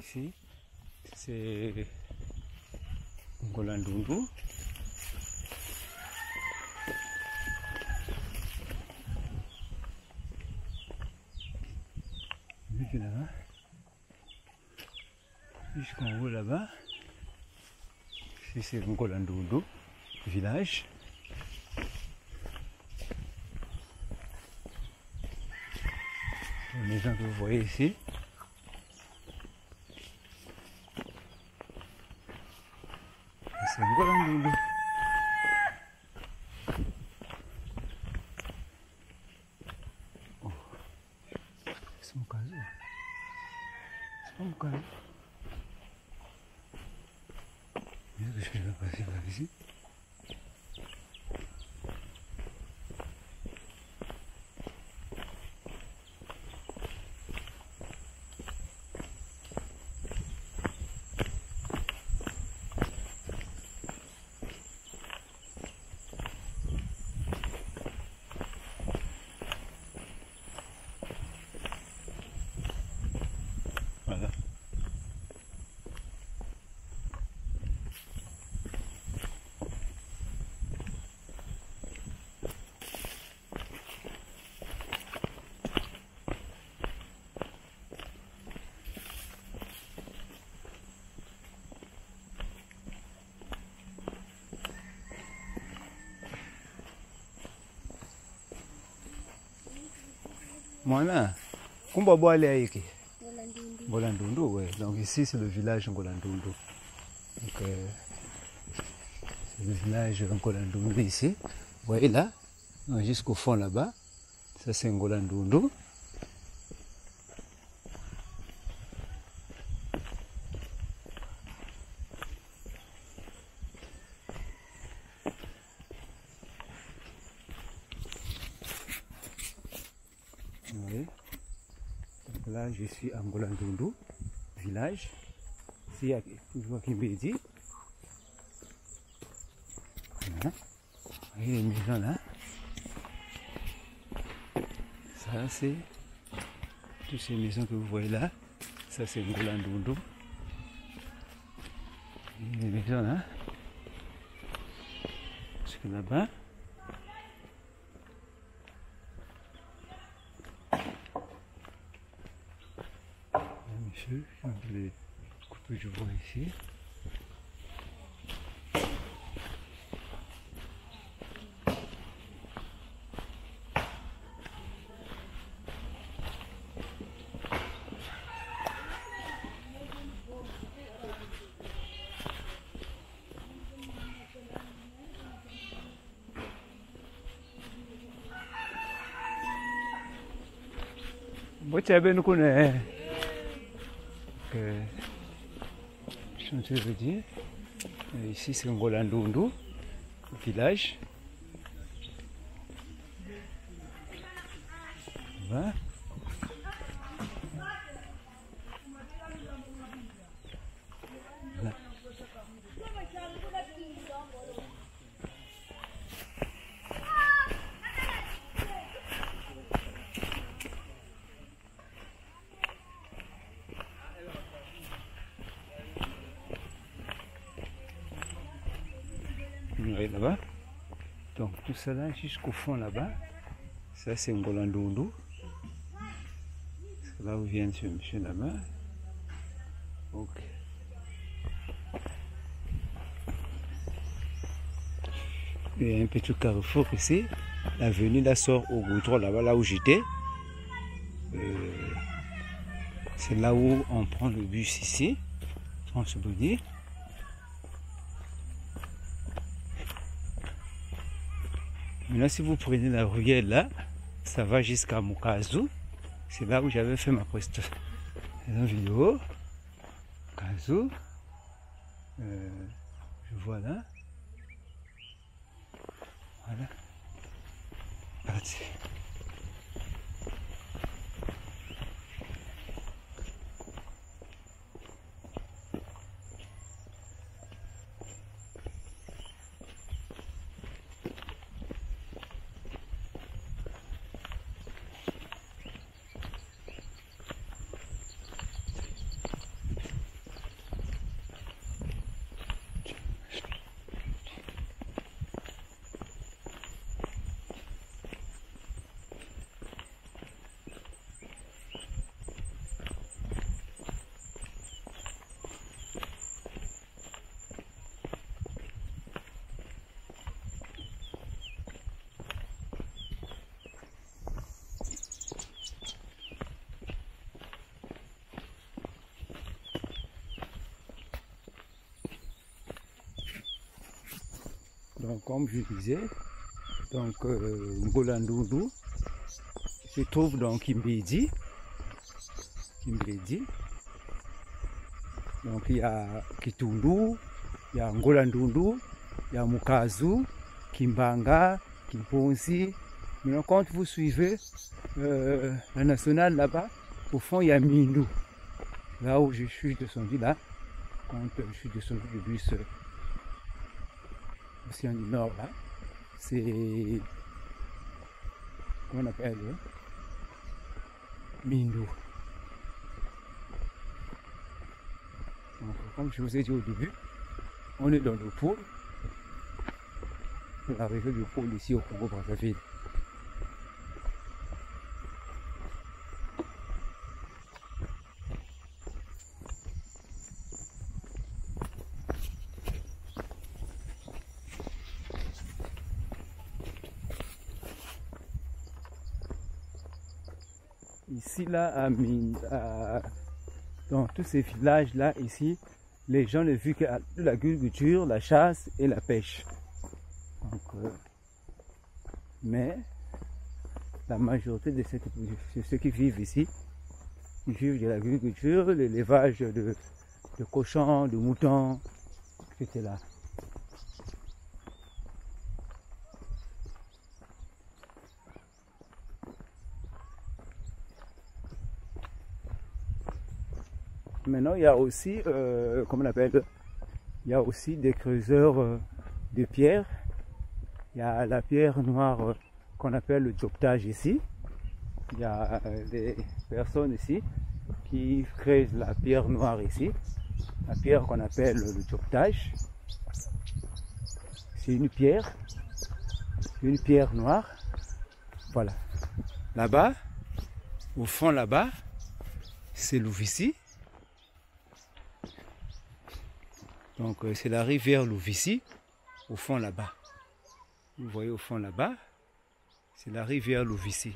ici, c'est Ngolandundu. Là-bas, jusqu'en haut là-bas, c'est Ngolandundu, village. Les maisons que vous voyez ici. C'est Ngolandundu. Oh, c'est mon casou. C'est pas mon casou. Je vais passer par ici. Voilà. Voilà. Kumba boale aiki. Ngolandundu, ouais. Donc ici c'est le village Ngolandundu. Donc c'est le village Ngolandundu ici. Vous voyez là, jusqu'au fond là-bas, ça c'est Ngolandundu. Vous voyez. Donc là je suis à Ngolandundu, village. Ici il y a toujours Kimbedi. Voilà. Vous voyez les maisons là. Ça c'est toutes ces maisons que vous voyez là. Ça c'est Ngolandundu. Les maisons là. Jusque là-bas. Monsieur, les coupes je vois ici. Moi, tu as bien nous connaît. Je veux dire, ici c'est Ngolandundu, village. Voilà. Voilà. Là-bas. Donc tout ça là jusqu'au fond là-bas, ça c'est Ngolandundu. C'est là où vient ce monsieur là-bas. Ok. Il y a un petit carrefour ici. L'avenue là sort au goudron là-bas, là où j'étais. C'est là où on prend le bus ici. On se peut dire. Maintenant, si vous prenez la ruelle là, ça va jusqu'à Mukazu. C'est là où j'avais fait ma prestation vidéo. Mukazu. Je vois là. Voilà. Parti. Donc comme je disais, donc Ngolandundu se trouve dans Kimbedi. Donc il y a Kitundu, il y a Ngolandundu, il y a Mukazu, Kimbanga, Kimponzi. Mais quand vous suivez la nationale là-bas, au fond il y a Mindu. Là où je suis descendu là, quand je suis descendu du bus Océan du Nord là, c'est comment on appelle Mindu. Donc, comme je vous ai dit au début, on est dans le pôle. L'arrivée du pôle ici au Congo-Brazzaville. Ici, là, dans tous ces villages-là, ici, les gens ne vivent que de l'agriculture, la chasse et la pêche. Donc, mais la majorité de ceux qui vivent ici, ils vivent de l'agriculture, l'élevage de cochons, de moutons, etc. Maintenant, il y a aussi, comment on appelle, il y a aussi des creuseurs de pierre. Il y a la pierre noire qu'on appelle le dioptage ici. Il y a des personnes ici qui creusent la pierre noire ici. La pierre qu'on appelle le dioptage. C'est une pierre noire. Voilà. Là-bas, au fond là-bas, c'est l'Ouvisi. Donc c'est la rivière Louvisi, au fond là-bas. Vous voyez au fond là-bas, c'est la rivière Louvisi.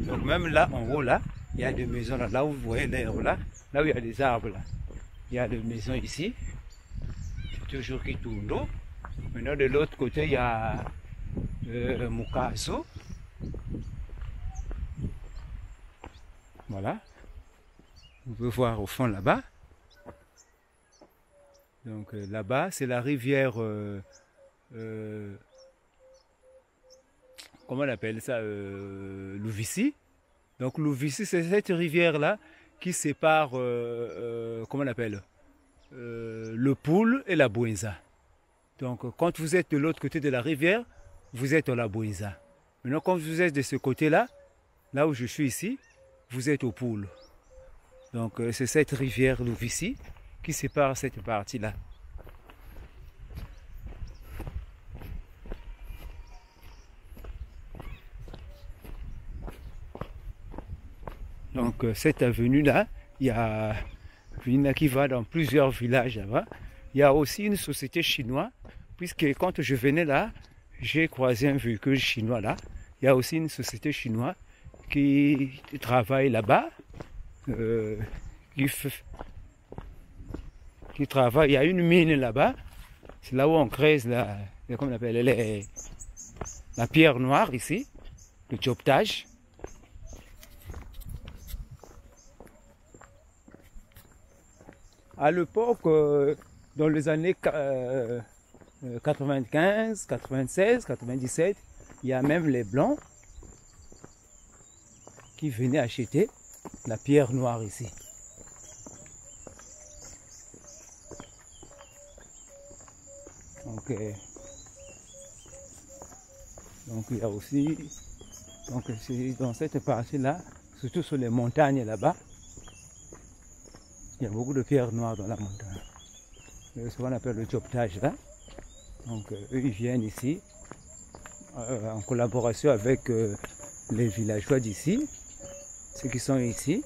Donc même là, en haut là, il y a des maisons là, là où vous voyez l'herbe là, là où il y a des arbres là. Il y a des maisons ici, c'est toujours Kitundu. Maintenant de l'autre côté, il y a Mukazu. Voilà, vous pouvez voir au fond là-bas. Donc là-bas, c'est la rivière, comment on appelle ça, Louvisi. Donc Louvisi, c'est cette rivière-là qui sépare, comment on appelle, le Poul et la Bouenza. Donc quand vous êtes de l'autre côté de la rivière, vous êtes à la Bouenza. Maintenant, quand vous êtes de ce côté-là, là où je suis ici, vous êtes au Poul. Donc c'est cette rivière Louvisi qui sépare cette partie-là. Donc cette avenue-là, il y a une qui va dans plusieurs villages là-bas. Il y a aussi une société chinoise, puisque quand je venais là, j'ai croisé un véhicule chinois là. Il y a aussi une société chinoise qui travaille là-bas, qui travaille. Il y a une mine là-bas, c'est là où on creuse comment on appelle, la pierre noire ici, le dioptage. À l'époque, dans les années 95, 96, 97, il y a même les Blancs qui venaient acheter la pierre noire ici. Donc il y a aussi, donc c'est dans cette partie-là, surtout sur les montagnes là-bas, il y a beaucoup de pierres noires dans la montagne. C'est ce qu'on appelle le dioptage là. Donc eux ils viennent ici en collaboration avec les villageois d'ici, ceux qui sont ici,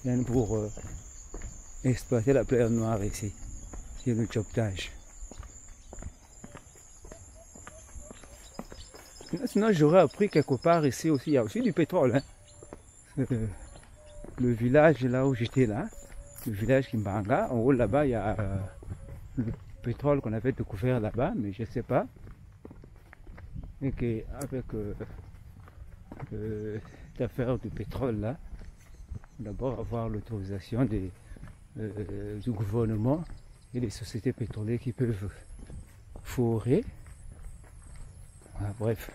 viennent pour exploiter la pierre noire ici. C'est le dioptage. Sinon j'aurais appris quelque part ici aussi, il y a aussi du pétrole. Hein. le village là où j'étais là, le village Kimbanga, en haut là-bas, il y a le pétrole qu'on avait découvert là-bas, mais je ne sais pas. Et qu'avec cette affaire du pétrole là, d'abord avoir l'autorisation du gouvernement et des sociétés pétrolières qui peuvent forer. Voilà, bref.